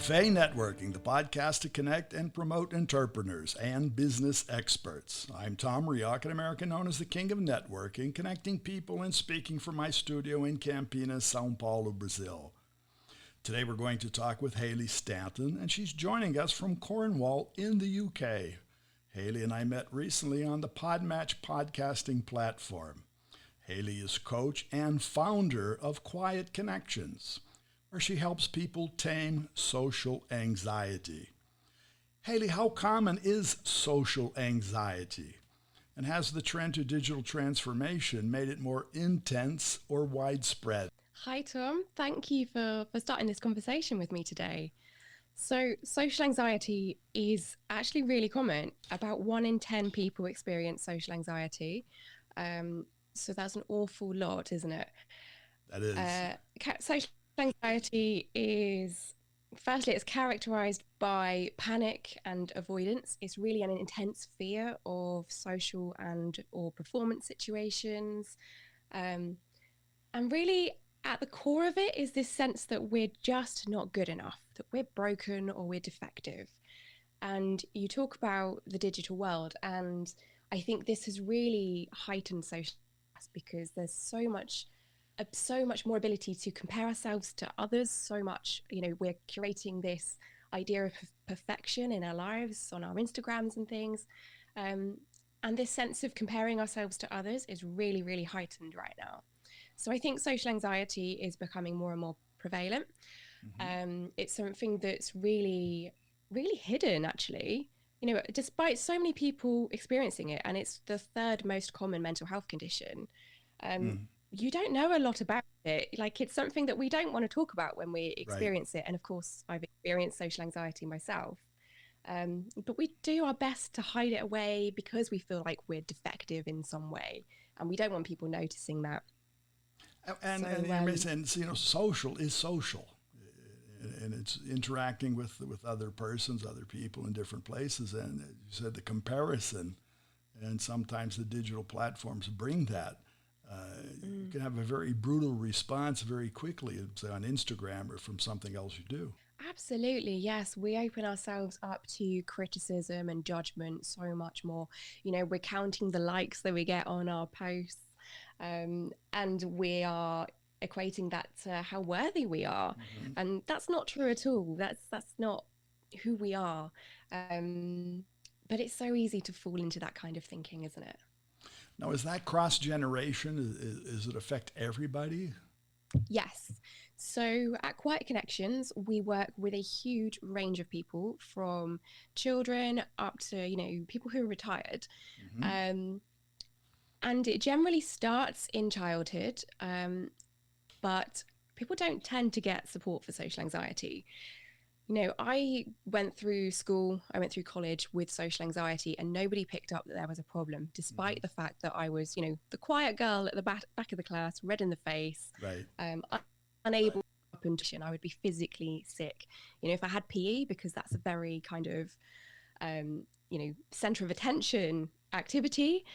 Café Networking, the podcast to connect and promote entrepreneurs and business experts. I'm Tom Reaoch, an American known as the King of Networking, connecting people and speaking from my studio in Campinas, São Paulo, Brazil. Today we're going to talk with Hayley Stanton, and she's joining us from Cornwall in the UK. Hayley and I met recently on the PodMatch Podcasting platform. Hayley is coach and founder of Quiet Connections, where she helps people tame social anxiety. Hayley, how common is social anxiety? And has the trend to digital transformation made it more intense or widespread? Hi, Tom. Thank you for starting this conversation with me today. So social anxiety is actually really common. About 1 in 10 people experience social anxiety. So that's an awful lot, isn't it? That is. Social anxiety is, firstly, it's characterized by panic and avoidance. It's really an intense fear of social and or performance situations. And really, at the core of it is this sense that we're just not good enough, that we're broken or we're defective. And you talk about the digital world, and I think this has really heightened social because there's so much more ability to compare ourselves to others, so much, we're curating this idea of perfection in our lives on our Instagrams and things. And this sense of comparing ourselves to others is really, really heightened right now. So I think social anxiety is becoming more and more prevalent. Mm-hmm. It's something that's really, really hidden, actually, despite so many people experiencing it, and it's the third most common mental health condition. You don't know a lot about it. Like, it's something that we don't want to talk about when we experience it. And of course, I've experienced social anxiety myself. But we do our best to hide it away because we feel like we're defective in some way. And we don't want people noticing that. And social is social. And it's interacting with other persons, other people in different places. And you said the comparison, and sometimes the digital platforms bring that. You can have a very brutal response very quickly, say on Instagram or from something else you do. Absolutely, yes. We open ourselves up to criticism and judgment so much more. We're counting the likes that we get on our posts, and we are equating that to how worthy we are. Mm-hmm. And that's not true at all. That's not who we are. But it's so easy to fall into that kind of thinking, isn't it? Now, is that cross-generation? Does it affect everybody? Yes. So at Quiet Connections, we work with a huge range of people, from children up to, people who are retired. Mm-hmm. And it generally starts in childhood, but people don't tend to get support for social anxiety. I went through college with social anxiety, and nobody picked up that there was a problem, despite the fact that I was, the quiet girl at the back of the class, red in the face, unable to open. I would be physically sick. If I had PE, because that's a very kind of, center of attention activity,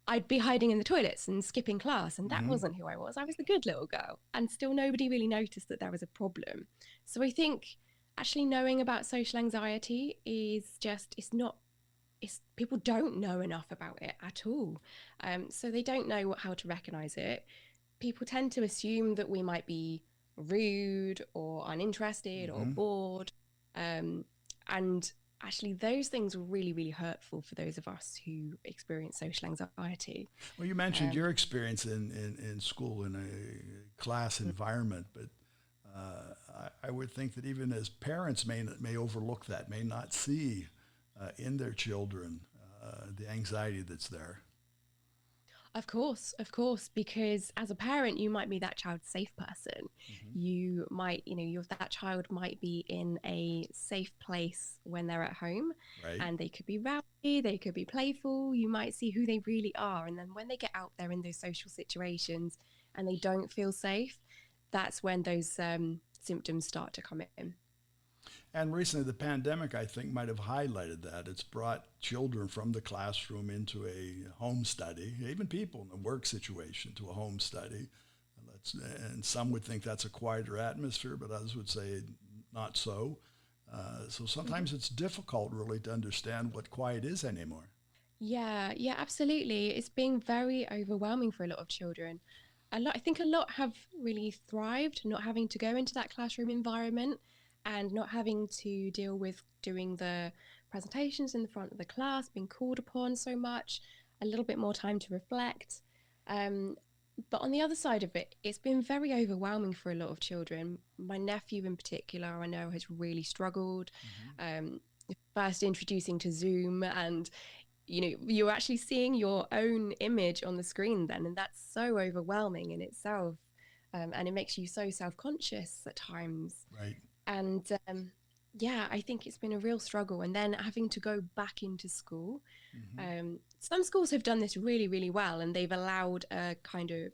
I'd be hiding in the toilets and skipping class, and that wasn't who I was. I was the good little girl, and still nobody really noticed that there was a problem. So I think actually knowing about social anxiety people don't know enough about it at all. So they don't know how to recognize it. People tend to assume that we might be rude or uninterested or bored. And actually those things are really, really hurtful for those of us who experience social anxiety. Well, you mentioned your experience in school in a class environment, but I would think that even as parents may overlook that, may not see in their children the anxiety that's there. Of course, because as a parent, you might be that child's safe person. Mm-hmm. You might, that child might be in a safe place when they're at home, and they could be rowdy, they could be playful. You might see who they really are. And then when they get out there in those social situations and they don't feel safe, that's when those symptoms start to come in. And recently, the pandemic, I think, might have highlighted that. It's brought children from the classroom into a home study, even people in a work situation to a home study. And some would think that's a quieter atmosphere, but others would say not so. So sometimes it's difficult really to understand what quiet is anymore. Yeah, yeah, absolutely. It's been very overwhelming for a lot of children. I think a lot have really thrived not having to go into that classroom environment and not having to deal with doing the presentations in the front of the class, being called upon so much, a little bit more time to reflect. Um, but on the other side of it, it's been very overwhelming for a lot of children. My nephew in particular, I know, has really struggled. Um, First introducing to Zoom, and you're actually seeing your own image on the screen then, and that's so overwhelming in itself. And it makes you so self-conscious at times. Right. And yeah, I think it's been a real struggle. And then having to go back into school. Some schools have done this really, really well, and they've allowed a kind of,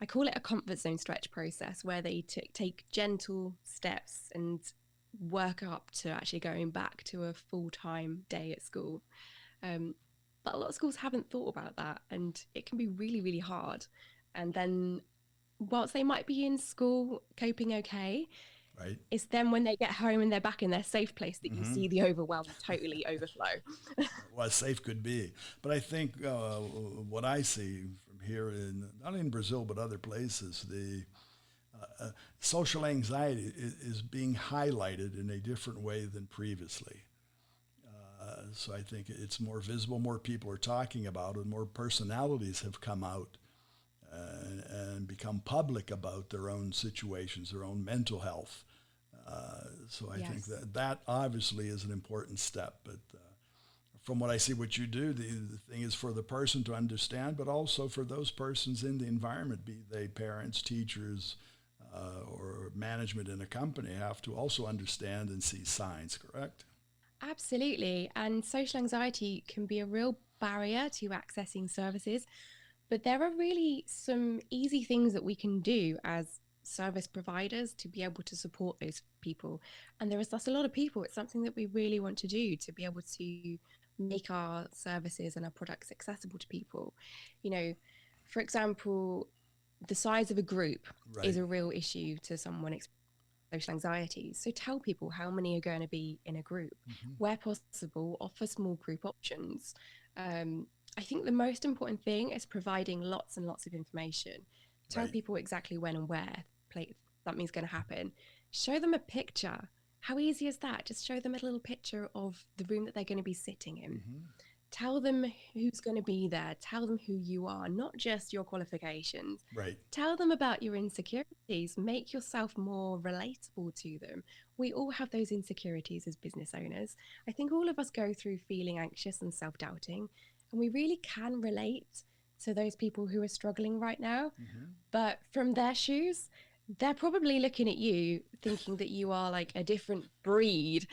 I call it a comfort zone stretch process, where they take gentle steps and work up to actually going back to a full-time day at school. But a lot of schools haven't thought about that, and it can be really, really hard. And then whilst they might be in school coping okay, Right. it's then when they get home and they're back in their safe place that you see the overwhelm totally overflow. Well, safe could be. But I think what I see from here, not in Brazil, but other places, the social anxiety is being highlighted in a different way than previously. So I think it's more visible, more people are talking about it, more personalities have come out and become public about their own situations, their own mental health. So I think that obviously is an important step. But from what I see what you do, the thing is for the person to understand, but also for those persons in the environment, be they parents, teachers, or management in a company, have to also understand and see signs, correct? Absolutely. And social anxiety can be a real barrier to accessing services, but there are really some easy things that we can do as service providers to be able to support those people. And there is just a lot of people. It's something that we really want to do to be able to make our services and our products accessible to people. For example, the size of a group is a real issue to someone experiencing social anxiety. So tell people how many are going to be in a group. Where possible, offer small group options. I think the most important thing is providing lots and lots of information. Tell people exactly when and where something's going to happen. Show them a picture. How easy is that? Just show them a little picture of the room that they're going to be sitting in. Tell them who's going to be there. Tell them who you are, not just your qualifications. Right. Tell them about your insecurities. Make yourself more relatable to them. We all have those insecurities as business owners. I think all of us go through feeling anxious and self-doubting, and we really can relate to those people who are struggling right now. But from their shoes, they're probably looking at you thinking that you are like a different breed,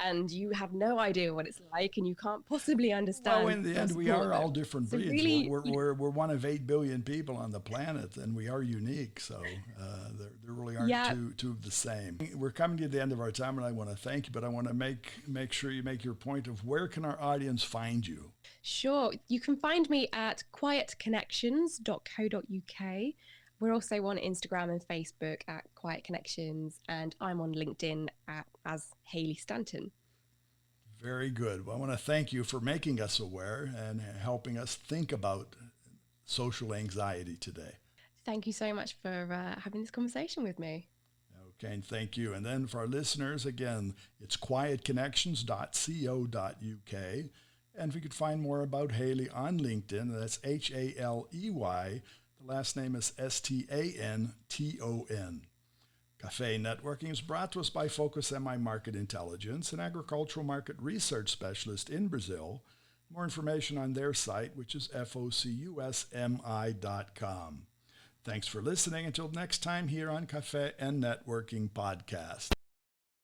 and you have no idea what it's like, and you can't possibly understand. Well, in the end, we are all different breeds. Really, we're one of 8 billion people on the planet, and we are unique. So there really aren't two of the same. We're coming to the end of our time, and I want to thank you, but I want to make sure you make your point of where can our audience find you? Sure. You can find me at quietconnections.co.uk. We're also on Instagram and Facebook at Quiet Connections, and I'm on LinkedIn as Hayley Stanton. Very good. Well, I want to thank you for making us aware and helping us think about social anxiety today. Thank you so much for having this conversation with me. Okay, and thank you. And then for our listeners, again, it's quietconnections.co.uk. And if you could find more about Hayley on LinkedIn, that's Haley. The last name is Stanton. Café Networking is brought to us by Focus MI Market Intelligence, an agricultural market research specialist in Brazil. More information on their site, which is focusmi.com. Thanks for listening. Until next time here on Café and Networking Podcast.